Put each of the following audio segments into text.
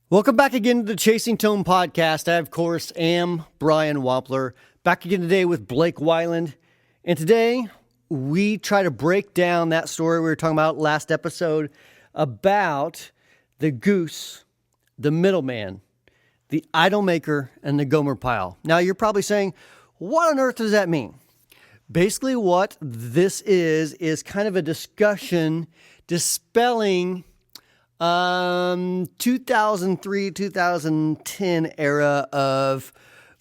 Welcome back again to the Chasing Tone podcast. I, of course, am Brian Wampler, back again today with Blake Weiland. And today, we try to break down that story we were talking about last episode about the Goose, the Middleman, the Idolmaker, and the Gomer Pyle. Now, you're probably saying, what on earth does that mean? Basically, what this is kind of a discussion dispelling 2003, 2010 era of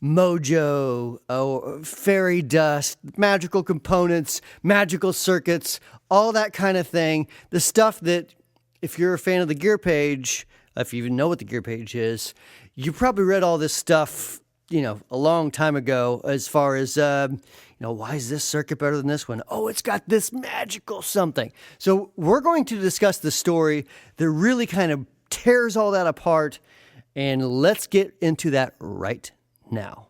mojo, fairy dust, magical components, magical circuits, all that kind of thing. The stuff that, if you're a fan of the gear page, if you even know what the gear page is, you probably read all this stuff, a long time ago, as far as, why is this circuit better than this one? Oh, it's got this magical something. So we're going to discuss the story that really kind of tears all that apart, and let's get into that right now.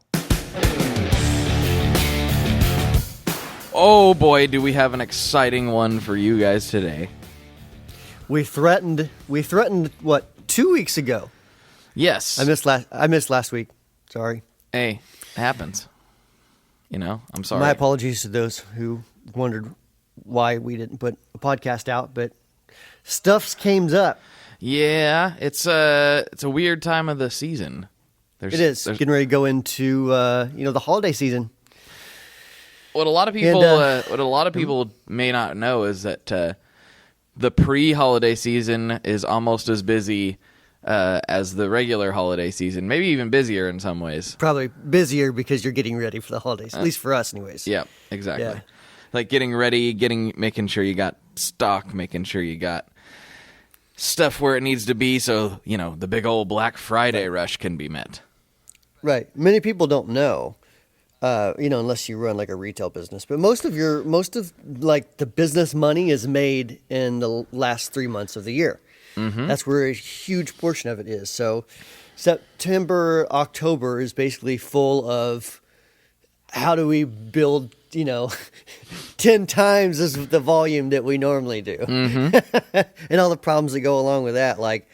Oh boy, do we have an exciting one for you guys today. We threatened what, 2 weeks ago? Yes. I missed last week. Sorry. Hey, it happens. I'm sorry. My apologies to those who wondered why we didn't put a podcast out, but stuff came up. Yeah, it's a weird time of the season. It is getting ready to go into the holiday season. What a lot of people may not know is that the pre-holiday season is almost as busy as the regular holiday season, maybe even busier in some ways. Probably busier because you're getting ready for the holidays, at least for us anyways. Yeah, exactly. Yeah. Like getting ready, making sure you got stock, making sure you got stuff where it needs to be so, the big old Black Friday rush can be met. Right. Many people don't know, unless you run like a retail business, but most of the business money is made in the last 3 months of the year. Mm-hmm. That's where a huge portion of it is. So September, October is basically full of how do we build, 10 times as the volume that we normally do. Mm-hmm. And all the problems that go along with that. Like,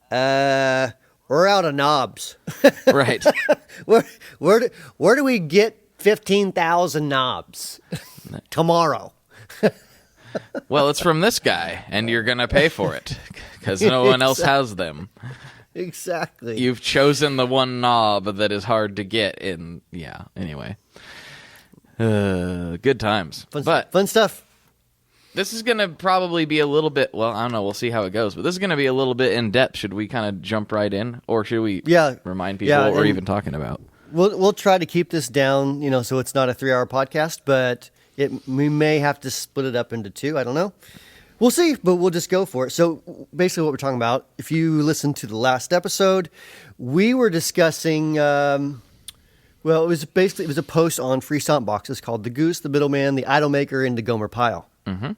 we're out of knobs. Right. Where do we get 15,000 knobs tomorrow? Well, it's from this guy, and you're going to pay for it, because no one else has them. Exactly. You've chosen the one knob that is hard to get in. Yeah, anyway. Good times. Fun stuff. This is going to probably be a little bit, well, I don't know, we'll see how it goes, but this is going to be a little bit in-depth. Should we kind of jump right in, or should we remind people what we're even talking about? We'll try to keep this down, so it's not a 3-hour podcast, but we may have to split it up into 2. I don't know. We'll see, but we'll just go for it. So basically what we're talking about, if you listen to the last episode, we were discussing, it was a post on Free Stomp Boxes called The Goose, the Middleman, the Idolmaker, and the Gomer Pyle. Mm-hmm.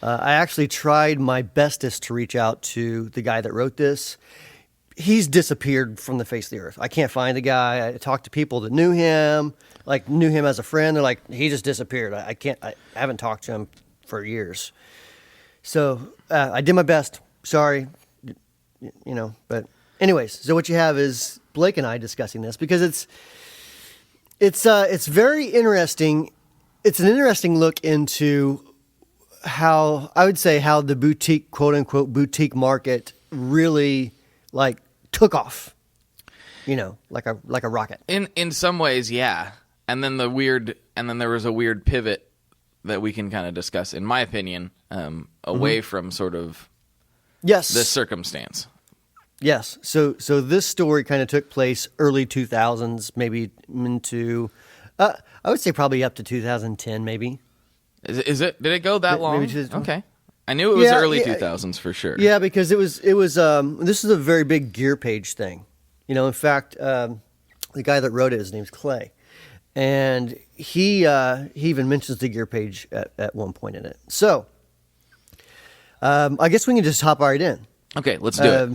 I actually tried my bestest to reach out to the guy that wrote this. He's disappeared from the face of the earth. I can't find the guy. I talked to people that knew him as a friend. They're like, he just disappeared. I haven't talked to him for years. So I did my best. Sorry, but anyways, so what you have is Blake and I discussing this because it's very interesting. It's an interesting look into how the boutique, quote unquote, boutique market really took off, like a rocket. In some ways, yeah. And then there was a weird pivot that we can kind of discuss, in my opinion, away from sort of this circumstance. Yes. So this story kind of took place early 2000s, maybe into, I would say probably up to 2010, maybe. Is it? Did it go that long? Maybe okay. I knew it was early 2000s for sure. Yeah, because it was this is a very big gear page thing. In fact, the guy that wrote it, his name's Clay. And he even mentions the gear page at one point in it. So, I guess we can just hop right in. Okay, let's do it.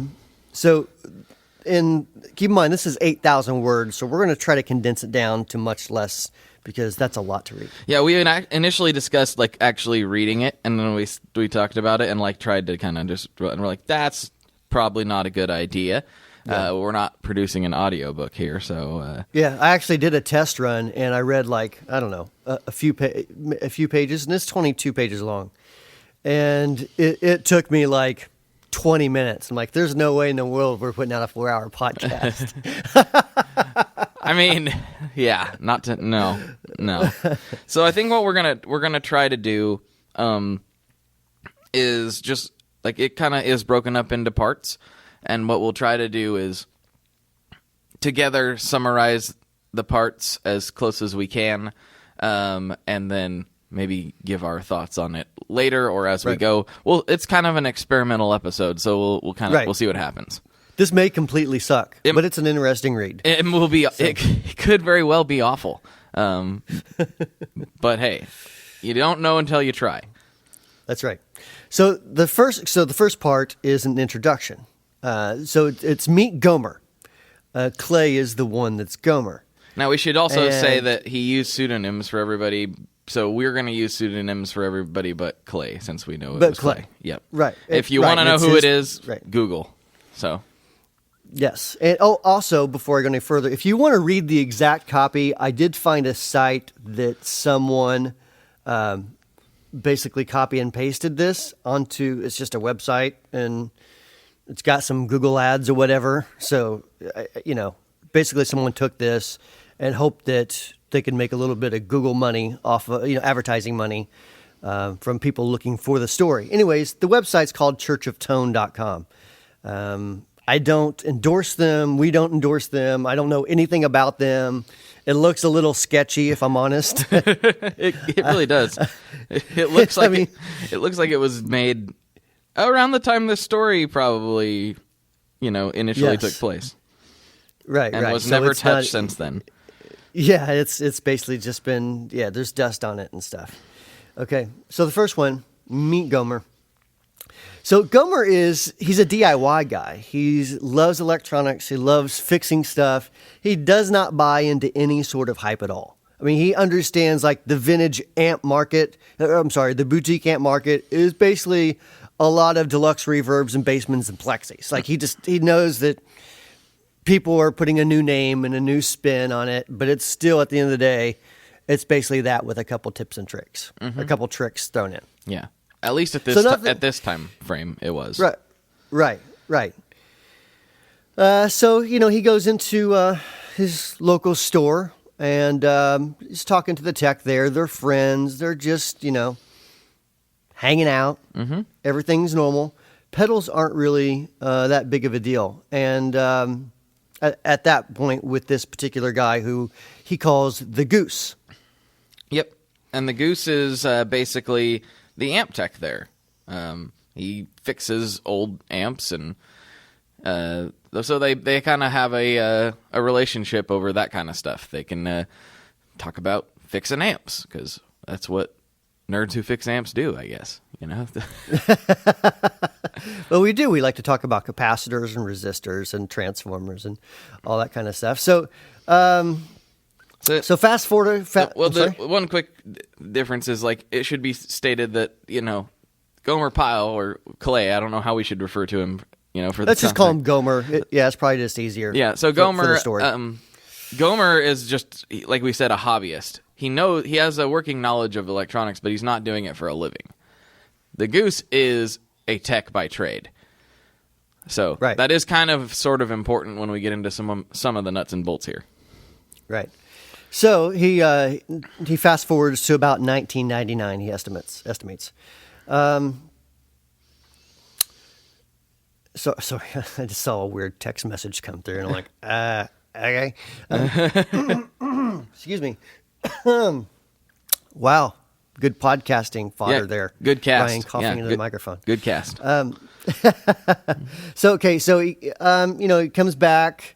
So, keep in mind, this is 8,000 words, so we're going to try to condense it down to much less because that's a lot to read. Yeah, we initially discussed actually reading it, and then we talked about it and tried to kind of just, and we're like, that's probably not a good idea. We're not producing an audiobook here, so Yeah, I actually did a test run, and I read like I don't know a few pages, and it's 22 pages long, and it took me like 20 minutes. I'm like, there's no way in the world we're putting out a 4-hour podcast. I mean, yeah, no. So I think what we're gonna try to do is just like it kind of is broken up into parts, and what we'll try to do is together summarize the parts as close as we can, and then maybe give our thoughts on it later or as we go. Well, it's kind of an experimental episode, so we'll see what happens. This may completely suck, but it's an interesting read. It will be. So. It could very well be awful. But hey, you don't know until you try. That's right. So the first part is an introduction. So it's meet Gomer. Clay is the one that's Gomer. Now we should also say that he used pseudonyms for everybody. So we're going to use pseudonyms for everybody but Clay, since we know it was Clay. Yep. Right. If you want to know who it is, Google. So. Yes. And also, before I go any further, if you want to read the exact copy, I did find a site that someone basically copy and pasted this onto. It's just a website, and it's got some Google ads or whatever. So, basically someone took this and hoped that they could make a little bit of Google money off of, advertising money from people looking for the story. Anyways, the website's called churchoftone.com. I don't endorse them. We don't endorse them. I don't know anything about them. It looks a little sketchy, if I'm honest. It really does. It looks like it looks like it was made around the time the story probably, initially took place. Right, and was never touched since then. Yeah, it's basically just been, there's dust on it and stuff. Okay, so the first one, meet Gomer. So Gomer he's a DIY guy. He loves electronics. He loves fixing stuff. He does not buy into any sort of hype at all. I mean, he understands like the vintage amp market. The boutique amp market is basically a lot of deluxe reverbs and basements and plexis. Like he knows that people are putting a new name and a new spin on it, but it's still, at the end of the day, it's basically that with a couple tips and tricks, a couple tricks thrown in. Yeah. At least at this time frame, it was. Right. So, he goes into his local store, and he's talking to the tech there. They're friends. They're just, hanging out. Mm-hmm. Everything's normal. Pedals aren't really that big of a deal. And at that point, with this particular guy who he calls the Goose. Yep. And the Goose is basically the amp tech there. He fixes old amps, and so they kind of have a relationship over that kind of stuff. They can talk about fixing amps, because that's what nerds who fix amps do, I guess. Well, we do. We like to talk about capacitors and resistors and transformers and all that kind of stuff. So fast forward. One quick difference is it should be stated that Gomer Pyle or Clay. I don't know how we should refer to him. Let's just call him Gomer. It's probably just easier. Yeah. So Gomer. For the story. Gomer is just, like we said, a hobbyist. He has a working knowledge of electronics, but he's not doing it for a living. The Goose is a tech by trade. So that is kind of sort of important when we get into some of the nuts and bolts here. Right. So he fast forwards to about 1999. He estimates. So I just saw a weird text message come through, and I'm like, okay. Excuse me. Wow. Good podcasting fodder there. Good cast. Ryan coughing into the microphone. Good cast. So he comes back.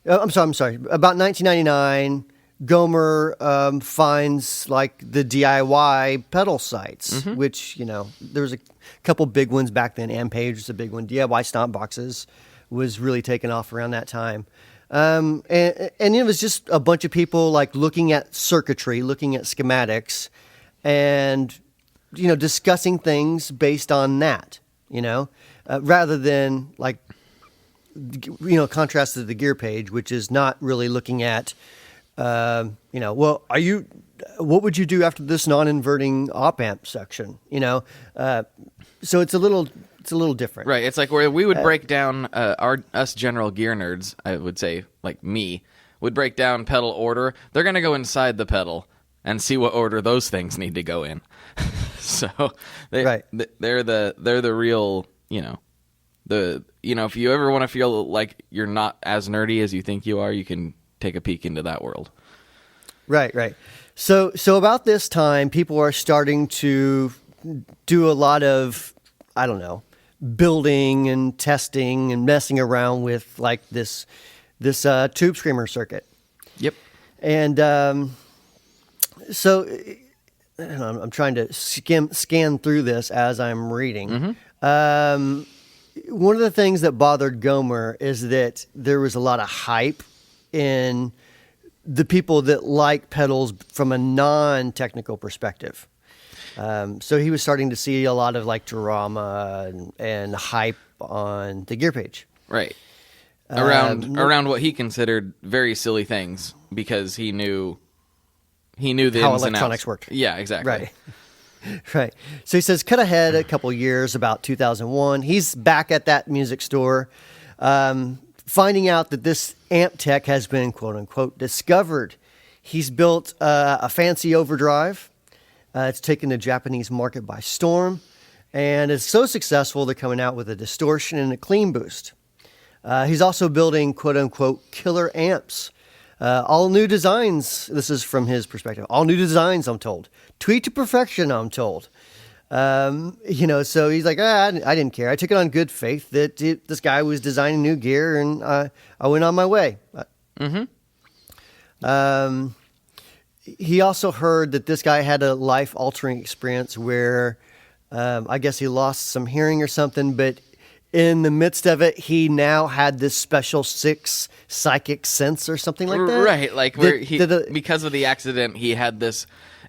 I'm sorry. About 1999, Gomer finds the DIY pedal sites, which there was a couple big ones back then. Ampage was a big one. DIY Stomp Boxes was really taking off around that time. And it was just a bunch of people looking at circuitry, looking at schematics, and discussing things based on that, rather than contrast to the gear page, which is not really looking at, well, what would you do after this non-inverting op amp section? So it's a little different. Right. It's like where we would break down us general gear nerds, I would say, like me, would break down pedal order. They're going to go inside the pedal and see what order those things need to go in. So they're the real, if you ever want to feel like you're not as nerdy as you think you are, you can take a peek into that world. Right. So about this time, people are starting to do a lot of, I don't know, building and testing and messing around with like this tube screamer circuit. Yep. And so I'm trying to scan through this as I'm reading. Mm-hmm. One of the things that bothered Gomer is that there was a lot of hype in the people that like pedals from a non-technical perspective. So he was starting to see a lot of like drama and hype on the gear page. Right. Around what he considered very silly things because he knew the how ins and electronics outs. worked. Yeah, exactly. Right. So he says, cut ahead a couple years, about 2001. He's back at that music store, finding out that this amp tech has been, quote unquote, discovered. He's built a fancy overdrive. It's taken the Japanese market by storm, and it's so successful they're coming out with a distortion and a clean boost. He's also building, quote unquote, killer amps. All new designs. This is from his perspective. All new designs, I'm told. Tweaked to perfection, I'm told. So he's like, I didn't care. I took it on good faith that this guy was designing new gear, and I went on my way. Mm-hmm. He also heard that this guy had a life-altering experience where I guess he lost some hearing or something, but in the midst of it, he now had this special sixth psychic sense or something like that. Right, like where because of the accident, he had this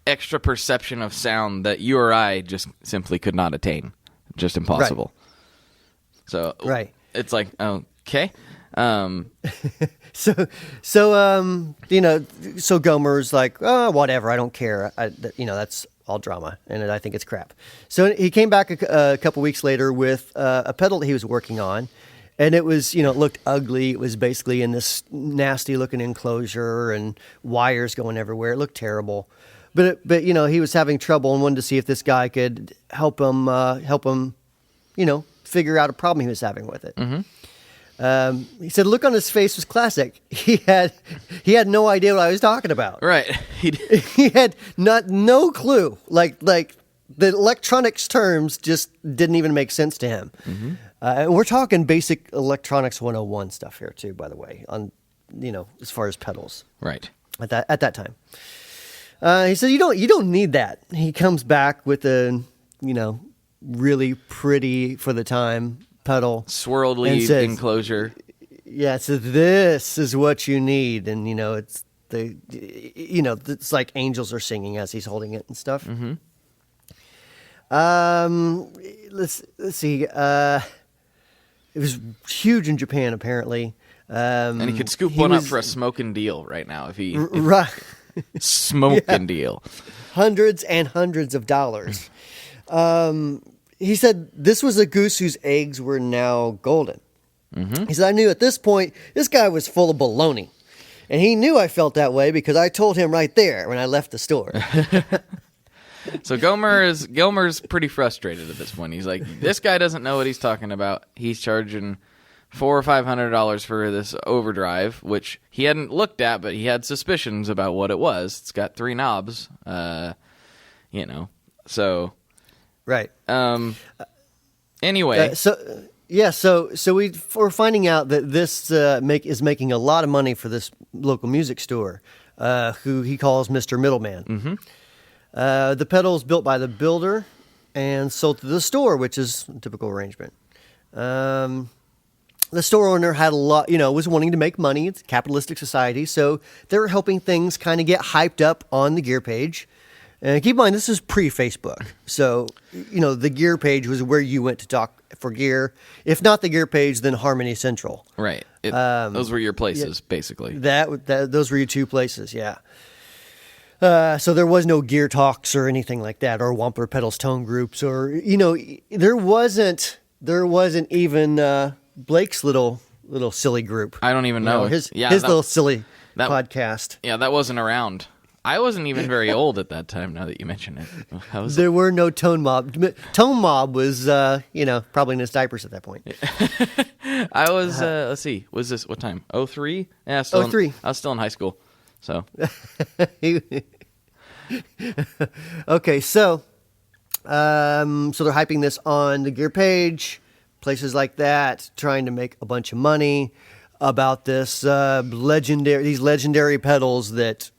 extra perception of sound that you or I just simply could not attain. Just impossible. Right. So it's like, okay. So Gomer's like, oh, whatever, I don't care. That's all drama, and I think it's crap. So he came back a couple weeks later with a pedal that he was working on, and it was, it looked ugly. It was basically in this nasty looking enclosure and wires going everywhere. It looked terrible, but he was having trouble and wanted to see if this guy could help him, figure out a problem he was having with it. Mm-hmm. He said, look on his face was classic. He had no idea what I was talking about. Right. He had no clue. Like the electronics terms just didn't even make sense to him. Mm-hmm. And we're talking basic electronics 101 stuff here too, by the way, on, as far as pedals. Right. At that time. He said, you don't need that. He comes back with a, really pretty for the time pedal, swirled leaf enclosure. Yeah, so this is what you need, and it's it's like angels are singing as he's holding it and stuff. Mm-hmm. Let's see. It was huge in Japan, apparently. And he could scoop one up for a smoking deal right now if right. Smoking deal. Hundreds and hundreds of dollars. He said this was a goose whose eggs were now golden. Mm-hmm. He said, I knew at this point this guy was full of baloney. And he knew I felt that way because I told him right there when I left the store. So Gomer's pretty frustrated at this point. He's like, this guy doesn't know what he's talking about. He's charging $400 or $500 for this overdrive, which he hadn't looked at, but he had suspicions about what it was. It's got 3 knobs, so... Right. Anyway. So we're finding out that this is making a lot of money for this local music store, who he calls Mr. Middleman. Mm-hmm. The pedal is built by the builder and sold to the store, which is a typical arrangement. The store owner had a lot, was wanting to make money. It's a capitalistic society, so they were helping things kind of get hyped up on the gear page. And keep in mind, this is pre-Facebook. So, the gear page was where you went to talk for gear. If not the gear page, then Harmony Central. Right. Those were your places, basically. Those were your two places, yeah. So there was no gear talks or anything like that, or Wampler Pedals tone groups, or, there wasn't even Blake's little silly group. I don't even know. His little silly podcast. Yeah, that wasn't around. I wasn't even very old at that time, now that you mention it. There were no Tone Mob. Tone Mob was, probably in his diapers at that point. I was, let's see, was this, what time? 03? Yeah, 03. I was still in high school, so. Okay, so they're hyping this on the gear page, places like that, trying to make a bunch of money about this these legendary pedals that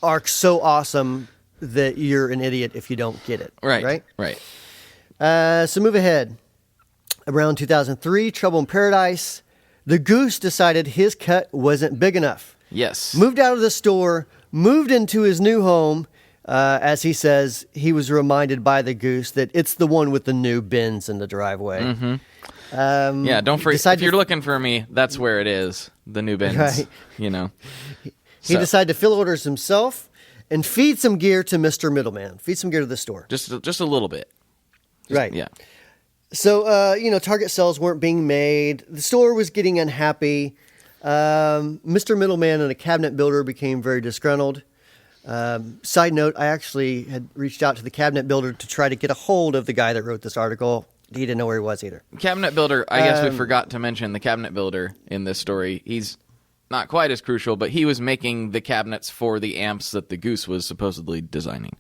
are so awesome that you're an idiot if you don't get it. Right. So move ahead. Around 2003, Trouble in Paradise, the Goose decided his cut wasn't big enough. Yes. Moved out of the store, moved into his new home. As he says, he was reminded by the Goose that it's the one with the new bins in the driveway. Mm-hmm. Don't forget, if you're looking for me, that's where it is, the new bins, Right. So. He decided to fill orders himself and feed some gear to Mr. Middleman. Feed some gear to the store. Just a little bit. Right. Yeah. So, Target sales weren't being made. The store was getting unhappy. Mr. Middleman and a cabinet builder became very disgruntled. Side note, I actually had reached out to the cabinet builder to try to get a hold of the guy that wrote this article. He didn't know where he was either. Cabinet builder, I guess we forgot to mention the cabinet builder in this story. He's not quite as crucial, but he was making the cabinets for the amps that the Goose was supposedly designing.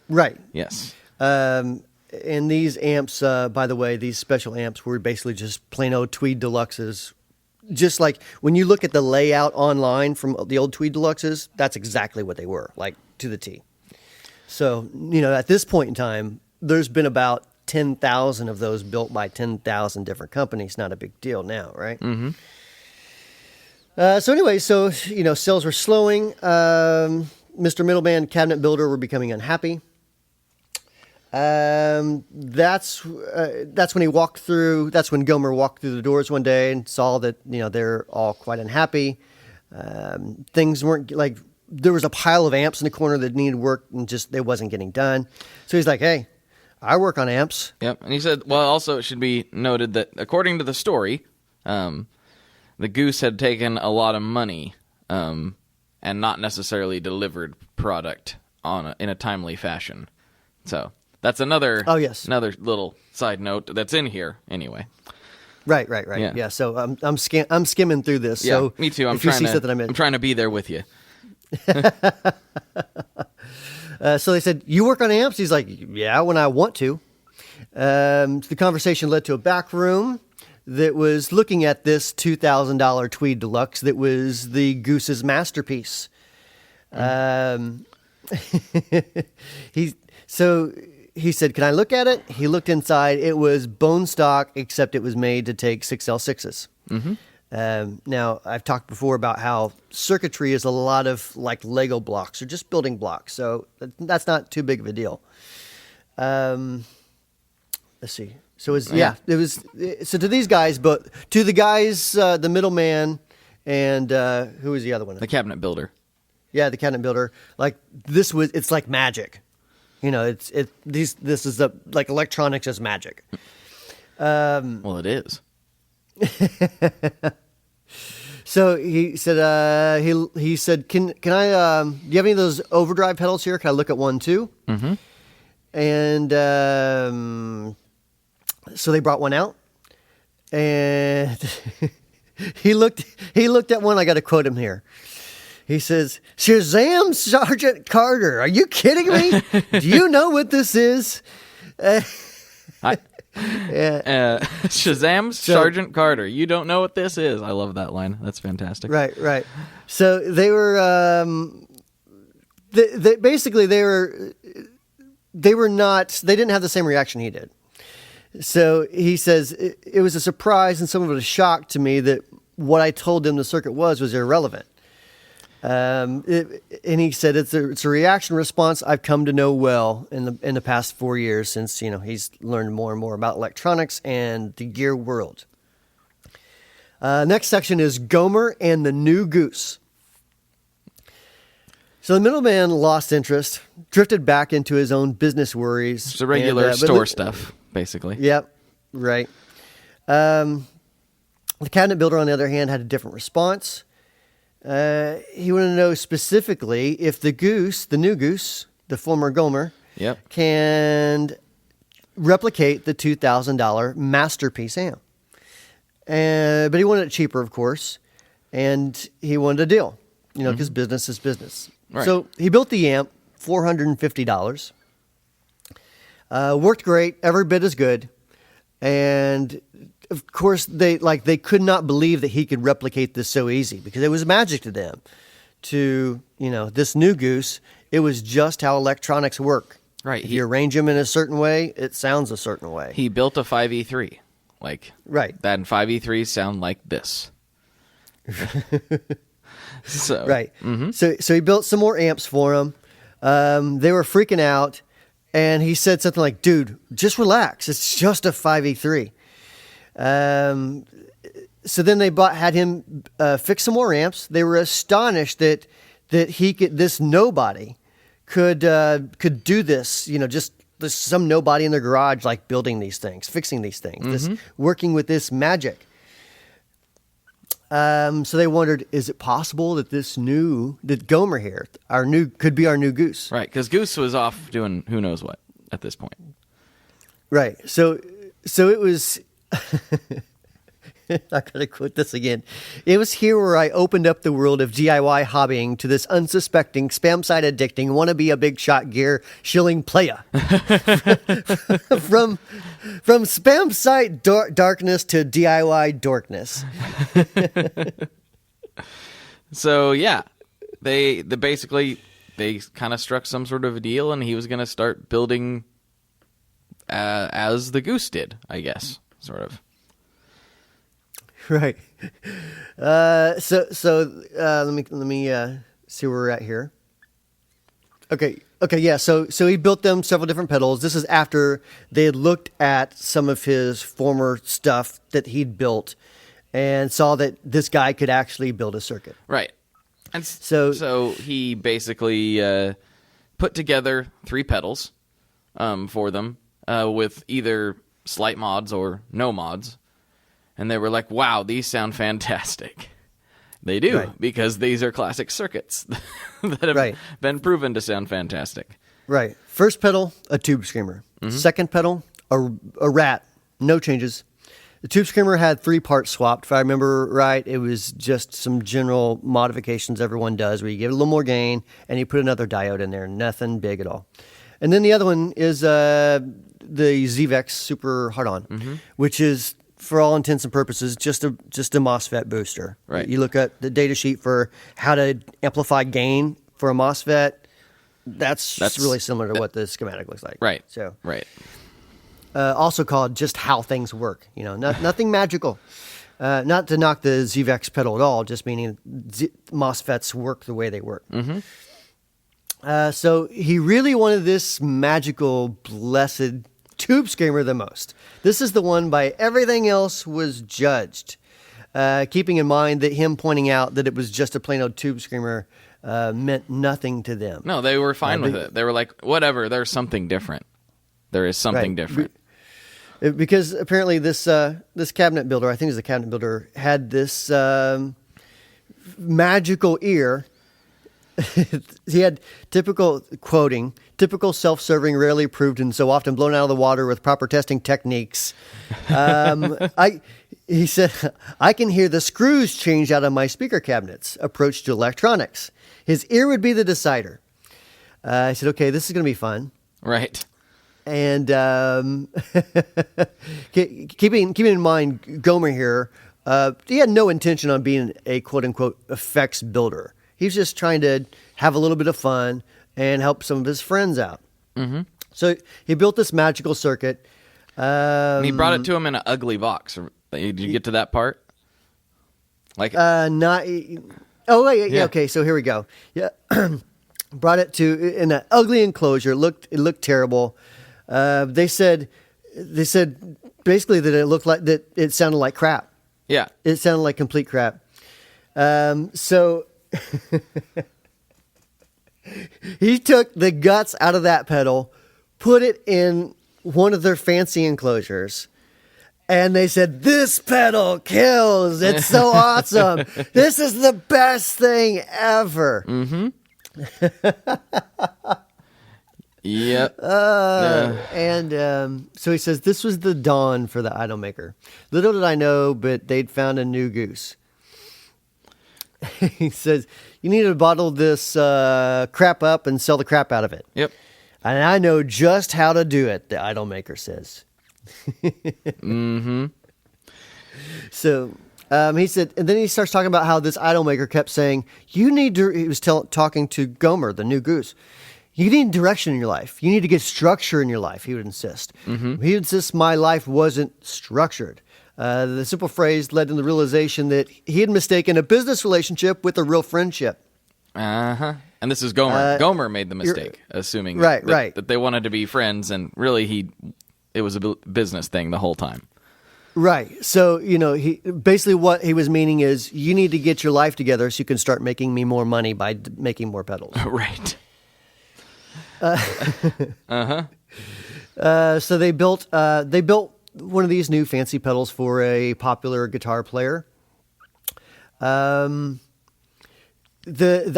Right. Yes. And these amps, by the way, these special amps were basically just plain old Tweed Deluxes. Just like when you look at the layout online from the old Tweed Deluxes, that's exactly what they were, like to the T. So, at this point in time, there's been about 10,000 of those built by 10,000 different companies. Not a big deal now, right? Mm-hmm. Sales were slowing. Mr. Middleman, cabinet builder, were becoming unhappy. That's when he walked through. That's when Gomer walked through the doors one day and saw that they're all quite unhappy. Things weren't like there was a pile of amps in the corner that needed work and just it wasn't getting done. So he's like, "Hey, I work on amps." Yep, and he said, well, also it should be noted that according to the story, the Goose had taken a lot of money and not necessarily delivered product in a timely fashion. So that's another little side note that's in here anyway. Right. Yeah. So I'm skimming through this. Yeah, so me too. I'm trying to be there with you. So they said, "You work on amps?" He's like, "Yeah, when I want to." The conversation led to a back room that was looking at this $2,000 Tweed Deluxe that was the Goose's masterpiece. He said, "Can I look at it?" He looked inside. It was bone stock, except it was made to take 6L6s. Mm-hmm. Now, I've talked before about how circuitry is a lot of like Lego blocks or just building blocks. So that's not too big of a deal. Let's see. So it was so to these guys, but to the guys, the Middleman and who was the other one? The cabinet builder. Yeah, the cabinet builder. Like it's like magic. This is like electronics is magic. Well, it is. So he said, he said, can I, do you have any of those overdrive pedals here? Can I look at one too? Mm-hmm. And so they brought one out, and he looked at one. I got to quote him here. He says, "Shazam, Sergeant Carter! Are you kidding me? Do you know what this is?" Shazam, Sergeant Carter! You don't know what this is. I love that line. That's fantastic. Right. So they were, they basically they were not. They didn't have the same reaction he did. So he says it was a surprise and some of it a shock to me that what I told them the circuit was irrelevant. And he said it's a reaction response I've come to know well in the past 4 years since he's learned more and more about electronics and the gear world. Next section is Gomer and the New Goose. So the middleman lost interest, drifted back into his own business worries. It's the regular store stuff, basically. Yep, right. The cabinet builder, on the other hand, had a different response. He wanted to know specifically if the new Goose, the former Gomer, can replicate the $2,000 masterpiece amp. But he wanted it cheaper, of course, and he wanted a deal, because business is business. Right. So he built the amp, $450. Worked great, every bit as good, and of course they could not believe that he could replicate this so easy because it was magic to them. To this new Goose, it was just how electronics work. Right. If you arrange them in a certain way, it sounds a certain way. He built a 5E3. Right. That and 5E3s sound like this. So right. Mm-hmm. So he built some more amps for him. They were freaking out, and he said something like, "Dude, just relax. It's just a 5E3." So then they had him fix some more amps. They were astonished that this nobody could do this. Just some nobody in their garage, building these things, fixing these things, this working with this magic. So they wondered, is it possible that that Gomer here, could be our new Goose? Right, because Goose was off doing who knows what at this point. Right. So it was. I gotta quote this again. It was here where I opened up the world of DIY hobbying to this unsuspecting, spam site addicting, wanna be a big shot gear shilling playa. From spam site darkness to DIY dorkness. So yeah, they basically kind of struck some sort of a deal, and he was going to start building as the Goose did, I guess, sort of. Right. So let me see where we're at here. Okay. Yeah. So he built them several different pedals. This is after they had looked at some of his former stuff that he'd built and saw that this guy could actually build a circuit. Right. And so he basically put together 3 pedals for them with either slight mods or no mods. And they were like, wow, these sound fantastic. They do, because these are classic circuits that have been proven to sound fantastic. Right. First pedal, a tube screamer. Mm-hmm. Second pedal, a rat. No changes. The tube screamer had 3 parts swapped. If I remember right, it was just some general modifications everyone does where you give it a little more gain and you put another diode in there. Nothing big at all. And then the other one is the ZVEX Super Hard-On, which is, for all intents and purposes, just a MOSFET booster. Right. You look at the data sheet for how to amplify gain for a MOSFET. That's really similar to what the schematic looks like. Right. So right. Also called just how things work. Nothing magical. Not to knock the ZVEX pedal at all, just meaning MOSFETs work the way they work. Mm-hmm. So he really wanted this magical, blessed tube screamer the most. This is the one by everything else was judged. Keeping in mind that him pointing out that it was just a plain old tube screamer meant nothing to them. No, they were fine with it. They were like, whatever, there's something different. There is something different. Because apparently this cabinet builder, I think it was the cabinet builder, had this magical ear. He had typical self-serving, rarely proved, and so often blown out of the water with proper testing techniques. He said, I can hear the screws change out of my speaker cabinets. Approach to electronics. His ear would be the decider. I said, okay, this is going to be fun. Right. And keeping in mind Gomer here, he had no intention on being a quote-unquote effects builder. He was just trying to have a little bit of fun and help some of his friends out. Mm-hmm. So he built this magical circuit. And he brought it to him in an ugly box. Did you get to that part? Not. Oh, wait, yeah, okay, so here we go. Yeah, brought it to in an ugly enclosure. It looked terrible. They said basically that it looked like that. It sounded like crap. Yeah. It sounded like complete crap. So he took the guts out of that pedal, put it in one of their fancy enclosures. And they said, this pedal kills. It's so awesome. This is the best thing ever. Mm-hmm. Yep. And so he says, this was the dawn for the idol maker. Little did I know, but they'd found a new goose. He says, you need to bottle this crap up and sell the crap out of it. Yep. And I know just how to do it, the idol maker says. Mm-hmm. So he said, and then he starts talking about how this idol maker kept saying, you need to, he was talking to Gomer, the new goose. You need direction in your life. You need to get structure in your life, he would insist. Mm-hmm. He would insist my life wasn't structured. The simple phrase led to the realization that he had mistaken a business relationship with a real friendship. Uh-huh. And this is Gomer. Gomer made the mistake, assuming that they wanted to be friends, and really it was a business thing the whole time. Right. So, he basically what he was meaning is you need to get your life together so you can start making me more money by making more pedals. Right. Uh-huh. So they built one of these new fancy pedals for a popular guitar player. The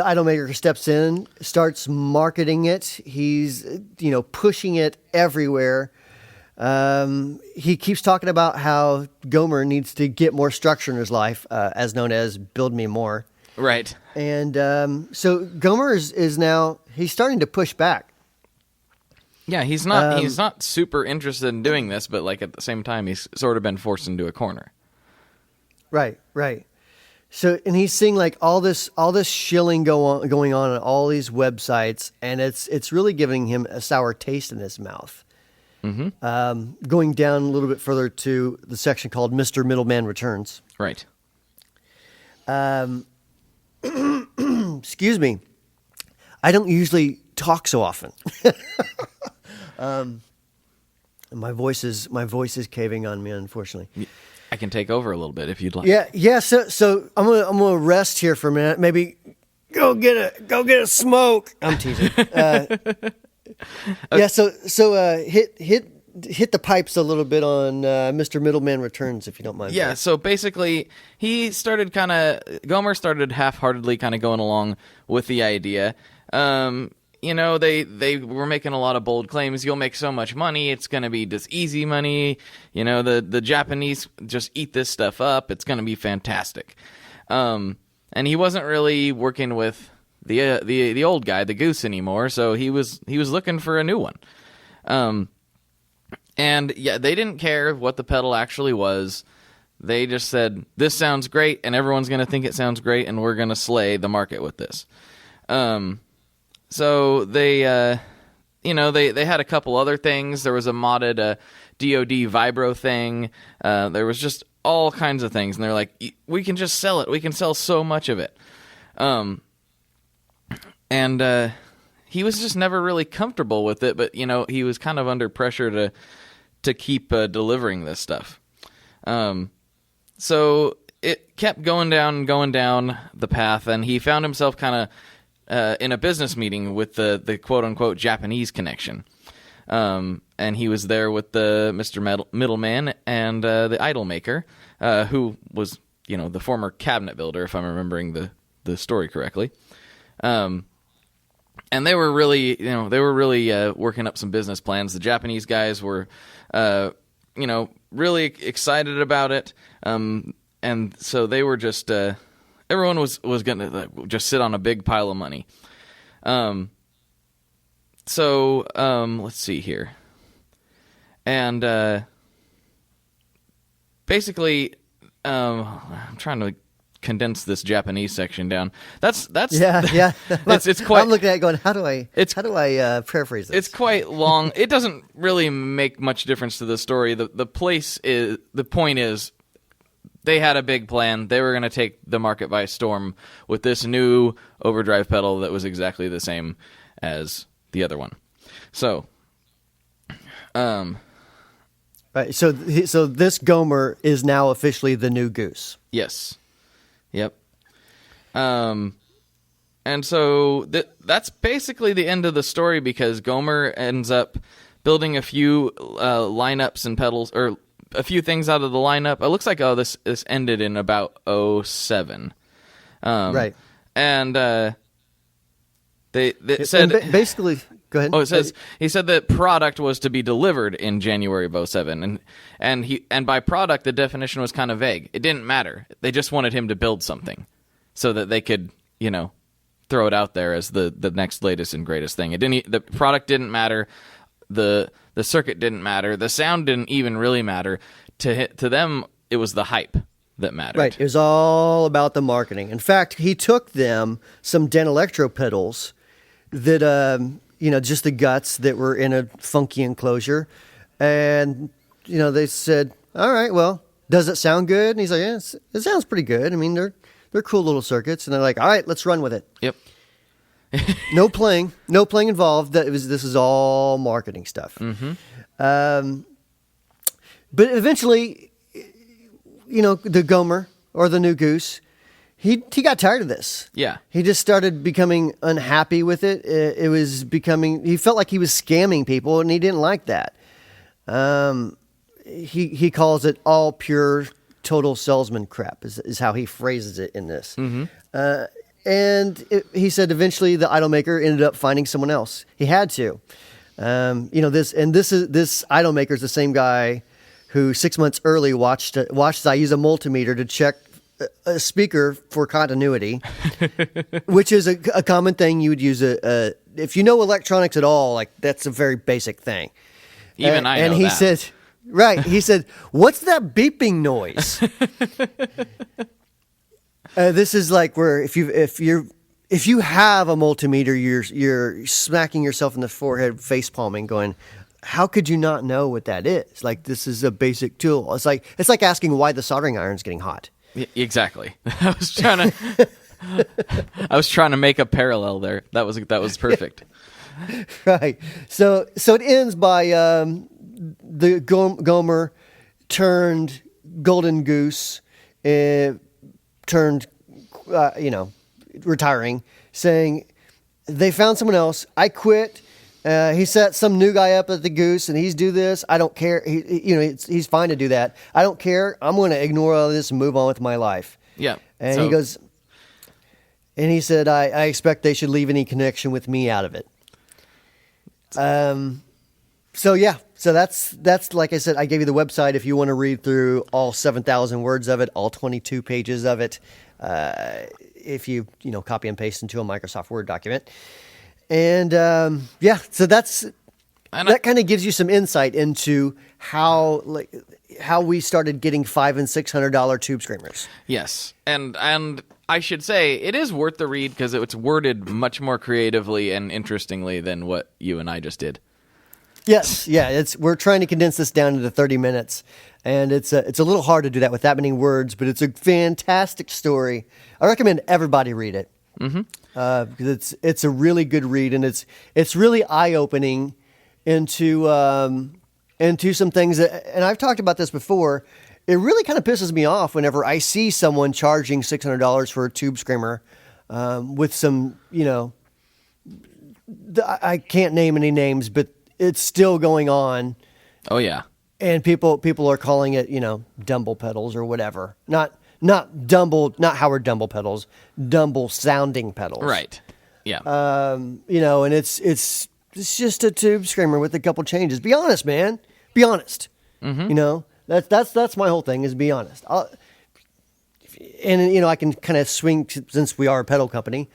idol maker steps in, starts marketing it. He's, pushing it everywhere. He keeps talking about how Gomer needs to get more structure in his life, as known as build me more. Right. And so Gomer is now, he's starting to push back. Yeah, he's not super interested in doing this, but like at the same time, he's sort of been forced into a corner. Right. So, and he's seeing like all this shilling going on all these websites, and it's really giving him a sour taste in his mouth. Mm-hmm. Going down a little bit further to the section called Mr. Middleman Returns. Right. Excuse me. I don't usually talk so often. My voice is caving on me, unfortunately. I can take over a little bit if you'd like. Yeah. So I'm gonna rest here for a minute. Maybe go get a smoke. I'm teasing. Yeah. So hit the pipes a little bit on Mr. Middleman Returns, if you don't mind. Yeah. So basically, Gomer started half-heartedly kind of going along with the idea. They were making a lot of bold claims. You'll make so much money. It's going to be this easy money. The Japanese just eat this stuff up. It's going to be fantastic. And he wasn't really working with the old guy, the Goose, anymore. So he was looking for a new one. And yeah, they didn't care what the pedal actually was. They just said, this sounds great, and everyone's going to think it sounds great, and we're going to slay the market with this. So they had a couple other things. There was a modded DoD Vibro thing. There was just all kinds of things, and they're like, we can just sell it. We can sell so much of it. And he was just never really comfortable with it, but he was kind of under pressure to keep delivering this stuff. So it kept going down the path, and he found himself kind of in a business meeting with the quote-unquote Japanese connection. And he was there with the Mr. Middleman and the idol maker, who was, the former cabinet builder, if I'm remembering the story correctly. And they were really, working up some business plans. The Japanese guys were, really excited about it. And so they were just... everyone was going to just sit on a big pile of money. So let's see here. And basically, I'm trying to condense this Japanese section down. That's yeah. It's quite. I'm looking at it going, how do I paraphrase this? It's quite long. It doesn't really make much difference to the story. The point is, they had a big plan. They were going to take the market by storm with this new overdrive pedal that was exactly the same as the other one. So, right. So this Gomer is now officially the new Goose. yes. Yep. And so that's basically the end of the story, because Gomer ends up building a few lineups and pedals, or a few things out of the lineup. It looks like this ended in about 07. Right. And they said basically. Go ahead. Oh, it says he said that product was to be delivered in January of 07, and by product the definition was kind of vague. It didn't matter. They just wanted him to build something so that they could, throw it out there as the next latest and greatest thing. The product didn't matter. The circuit didn't matter. The sound didn't even really matter. To them, it was the hype that mattered. Right. It was all about the marketing. In fact, he took them some Den Electro pedals that just the guts that were in a funky enclosure. And, they said, all right, well, does it sound good? And he's like, yeah, it sounds pretty good. I mean, they're cool little circuits. And they're like, all right, let's run with it. Yep. No playing involved. This is all marketing stuff. Mm-hmm. But eventually, the Gomer, or the new Goose, he got tired of this. Yeah. He just started becoming unhappy with it. He felt like he was scamming people, and he didn't like that. He calls it all pure, total salesman crap, is how he phrases it in this. Mm-hmm. He said eventually the idol maker ended up finding someone else. He had to. This idol maker is the same guy who 6 months early watched I use a multimeter to check a speaker for continuity, which is a common thing you would use. If you know electronics at all, like that's a very basic thing. Even I know and he that. said, right. He said, "What's that beeping noise?" This is like where if you have a multimeter, you're smacking yourself in the forehead, face palming, going, how could you not know what that is? Like, this is a basic tool. It's like asking why the soldering iron's getting hot. Exactly. I was trying to make a parallel there. That was perfect. Right. So it ends by the Gomer turned Golden Goose, turned retiring, saying they found someone else. I quit. He set some new guy up at the Goose, and he's do this. I don't care. He's fine to do that. I don't care. I'm going to ignore all this and move on with my life. Yeah. And he goes, and he said, I expect they should leave any connection with me out of it. So that's like I said, I gave you the website if you want to read through all 7,000 words of it, all 22 pages of it. If you copy and paste into a Microsoft Word document. And so that kind of gives you some insight into how we started getting $500 and $600 tube screamers. Yes, and I should say it is worth the read because it's worded much more creatively and interestingly than what you and I just did. Yes, yeah, we're trying to condense this down into 30 minutes, and it's a little hard to do that with that many words, but it's a fantastic story. I recommend everybody read it. Mm-hmm. Because it's a really good read, and it's really eye-opening into some things that, and I've talked about this before. It really kind of pisses me off whenever I see someone charging $600 for a tube screamer with some, I can't name any names, but it's still going on. Oh yeah, and people are calling it Dumble pedals or whatever. Not Dumble, not Howard Dumble pedals, Dumble sounding pedals. Right. Yeah. And it's just a tube screamer with a couple changes. Be honest, man. Be honest. Mm-hmm. That's my whole thing is be honest. I can kind of swing since we are a pedal company.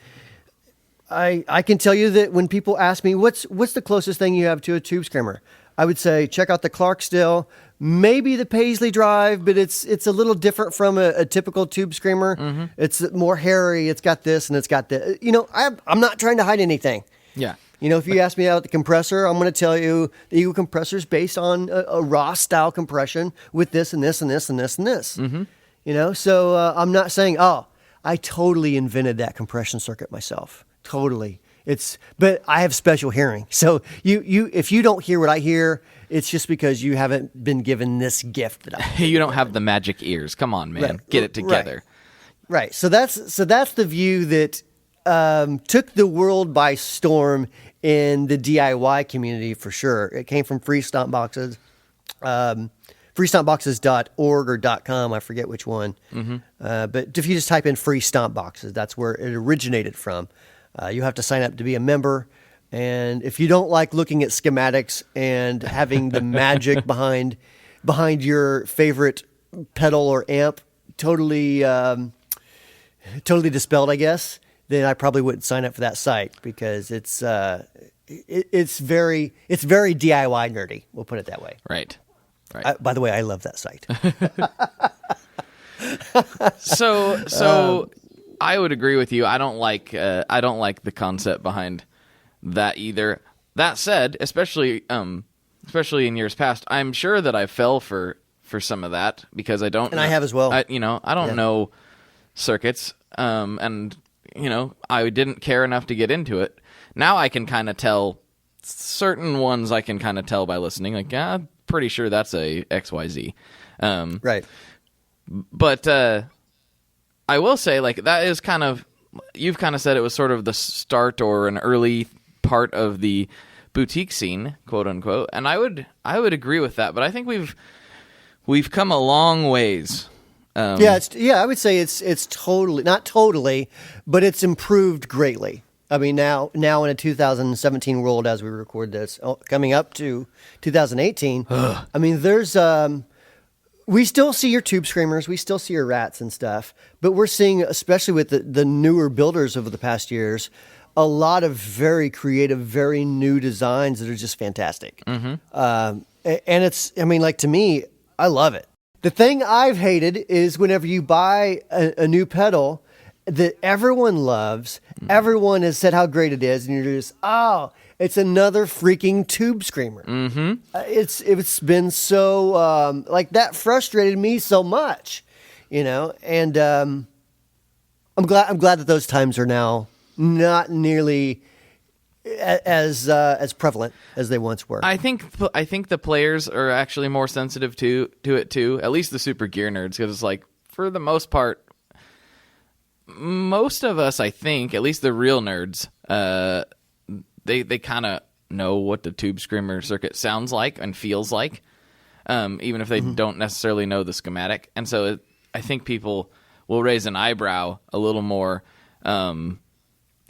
I can tell you that when people ask me what's the closest thing you have to a tube screamer, I would say check out the Clarksdale, maybe the Paisley Drive, but it's a little different from a typical tube screamer. Mm-hmm. It's more hairy. It's got this and it's got that. I'm not trying to hide anything. Yeah. If you ask me about the compressor, I'm going to tell you the Eagle compressor is based on a raw style compression with this and this and this and this and this. Mm-hmm. So I'm not saying, oh, I totally invented that compression circuit myself. Totally. But I have special hearing. So if you don't hear what I hear, it's just because you haven't been given this gift that I You don't have the magic ears. Come on, man. Right. Get it together. Right. So that's the view that took the world by storm in the DIY community for sure. It came from Free Stomp Boxes, freestompboxes.org or .com. I forget which one. Mm-hmm. But if you just type in Free Stomp Boxes, that's where it originated from. You have to sign up to be a member. And if you don't like looking at schematics and having the magic behind your favorite pedal or amp totally dispelled, I guess, then I probably wouldn't sign up for that site because it's very DIY nerdy. We'll put it that way. Right. By the way, I love that site. So I would agree with you. I don't like the concept behind that either. That said, especially in years past, I'm sure that I fell for some of that because I don't. And I have as well. I don't know circuits, and I didn't care enough to get into it. Now I can kind of tell certain ones. I can kind of tell by listening. Like, yeah, I'm pretty sure that's a XYZ. Right. But I will say, like, that is kind of, you've kind of said it was sort of the start or an early part of the boutique scene, quote unquote. And I would agree with that. But I think we've come a long ways. I would say it's totally, not totally, but it's improved greatly. I mean, now in a 2017 world, as we record this, coming up to 2018, I mean, there's, we still see your tube screamers, we still see your rats and stuff, but we're seeing, especially with the newer builders over the past years, a lot of very creative, very new designs that are just fantastic. Mm-hmm. And it's, I mean, like, to me, I love it. The thing I've hated is whenever you buy a new pedal that everyone loves, everyone has said how great it is, and you're just, oh, it's another freaking tube screamer. Mm-hmm. It's been so, like, that frustrated me so much, and I'm glad that those times are now not nearly as prevalent as they once were. I think the players are actually more sensitive to it too. At least the super gear nerds, because it's like, for the most part, most of us, I think, at least the real nerds, they kind of know what the tube screamer circuit sounds like and feels like, even if they don't necessarily know the schematic. And so I think people will raise an eyebrow a little more,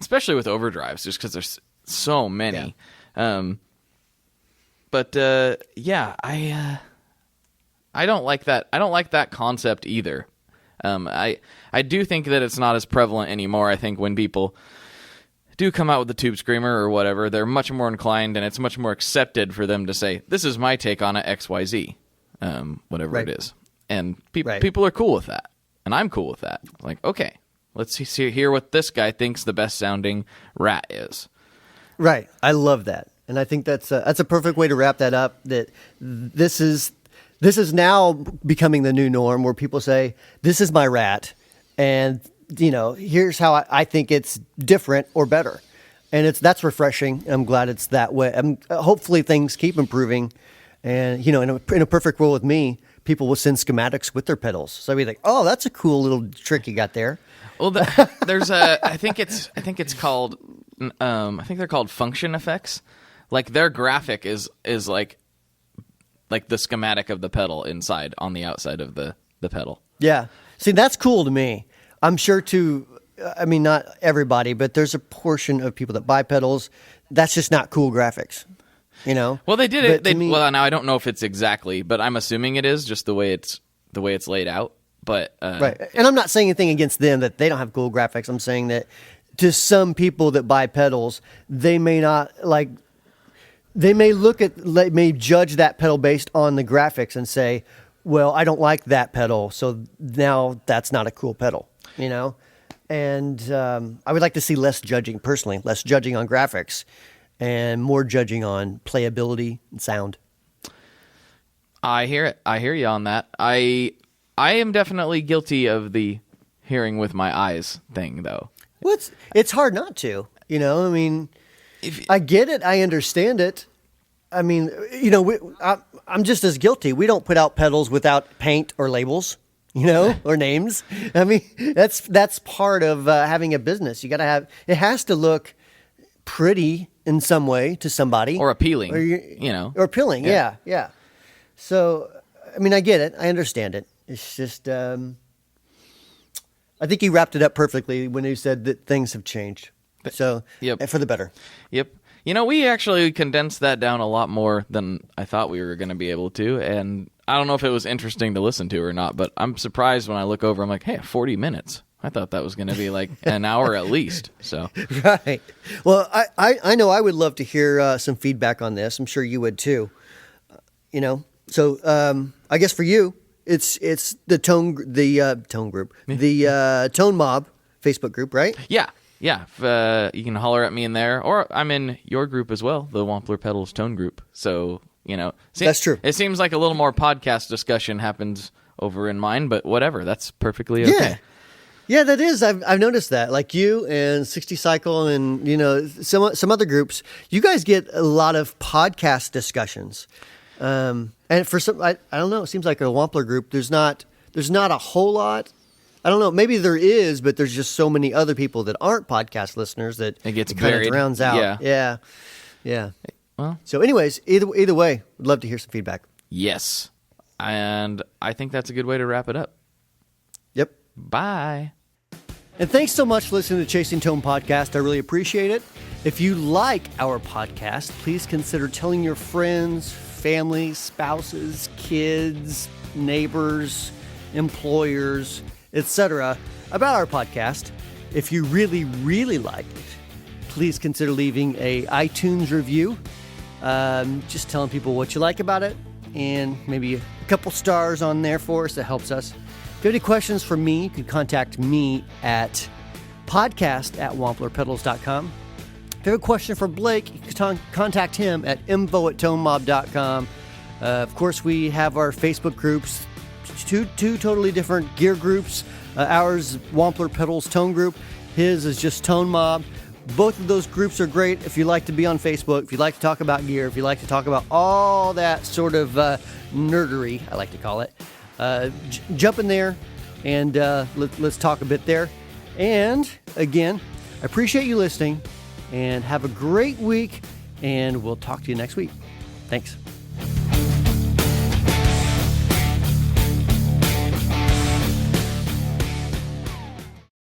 especially with overdrives, just because there's so many. Yeah. I don't like that. I don't like that concept either. I do think that it's not as prevalent anymore. I think when people do come out with the tube screamer or whatever, they're much more inclined, and it's much more accepted for them to say, this is my take on it, XYZ, whatever it is. And people are cool with that. And I'm cool with that. Like, okay, let's hear what this guy thinks the best sounding rat is. Right. I love that. And I think that's a perfect way to wrap that up, that this is now becoming the new norm, where people say, this is my rat, and here's how I think it's different or better. And that's refreshing. I'm glad it's that way. Hopefully things keep improving. And, in a perfect world with me, people will send schematics with their pedals. So I'd be like, oh, that's a cool little trick you got there. Well, there's I think it's called, I think they're called function effects. Like, their graphic is like the schematic of the pedal inside on the outside of the pedal. Yeah. See, that's cool to me. I'm sure I mean, not everybody, but there's a portion of people that buy pedals, that's just not cool graphics, Well, they did it. Well, now I don't know if it's exactly, but I'm assuming it is just the way it's laid out. But right. And I'm not saying anything against them that they don't have cool graphics. I'm saying that to some people that buy pedals, they may not like. They may judge that pedal based on the graphics and say, well, I don't like that pedal, so now that's not a cool pedal, And I would like to see less judging on graphics and more judging on playability and sound. I hear it. I hear you on that. I I am definitely guilty of the hearing with my eyes thing, though. Well, it's hard not to, I mean, I get it. I understand it. I mean, I'm just as guilty. We don't put out pedals without paint or labels, or names. I mean, that's part of having a business. You got to have, it has to look pretty in some way to somebody. Or appealing, Or appealing, yeah. So, I mean, I get it. I understand it. It's just, I think he wrapped it up perfectly when he said that things have changed. So, for the better. Yep. We actually condensed that down a lot more than I thought we were going to be able to. And I don't know if it was interesting to listen to or not, but I'm surprised when I look over, I'm like, hey, 40 minutes. I thought that was going to be like an hour at least. So Right. Well, I know I would love to hear some feedback on this. I'm sure you would too. So I guess for you, it's the tone group, the Tone Mob Facebook group, right? Yeah. You can holler at me in there, or I'm in your group as well, the Wampler Pedals Tone group. So that's true. It seems like a little more podcast discussion happens over in mine, but whatever. That's perfectly okay. Yeah, that is. I've noticed that. Like you and 60 Cycle and some other groups, you guys get a lot of podcast discussions. And for some, I don't know. It seems like a Wampler group. There's not a whole lot. I don't know. Maybe there is, but there's just so many other people that aren't podcast listeners that it gets kind of rounds out. Yeah. Well, so anyways, either way, would love to hear some feedback. Yes, and I think that's a good way to wrap it up. Yep. Bye. And thanks so much for listening to Chasing Tone Podcast. I really appreciate it. If you like our podcast, please consider telling your friends, family, spouses, kids, neighbors, employers, etc. about our podcast. If you really, really like it, please consider leaving a iTunes review. Just telling people what you like about it and maybe a couple stars on there for us. That helps us. If you have any questions for me, you can contact me at podcast@wamplerpedals.com. If you have a question for Blake, you can contact him at info@tonemob.com. Of course, we have our Facebook groups, two totally different gear groups. Ours, Wampler Pedals Tone Group. His is just Tone Mob. Both of those groups are great if you like to be on Facebook, if you like to talk about gear, if you like to talk about all that sort of nerdery, I like to call it. Jump in there and let's talk a bit there. And again, I appreciate you listening and have a great week, and we'll talk to you next week. Thanks.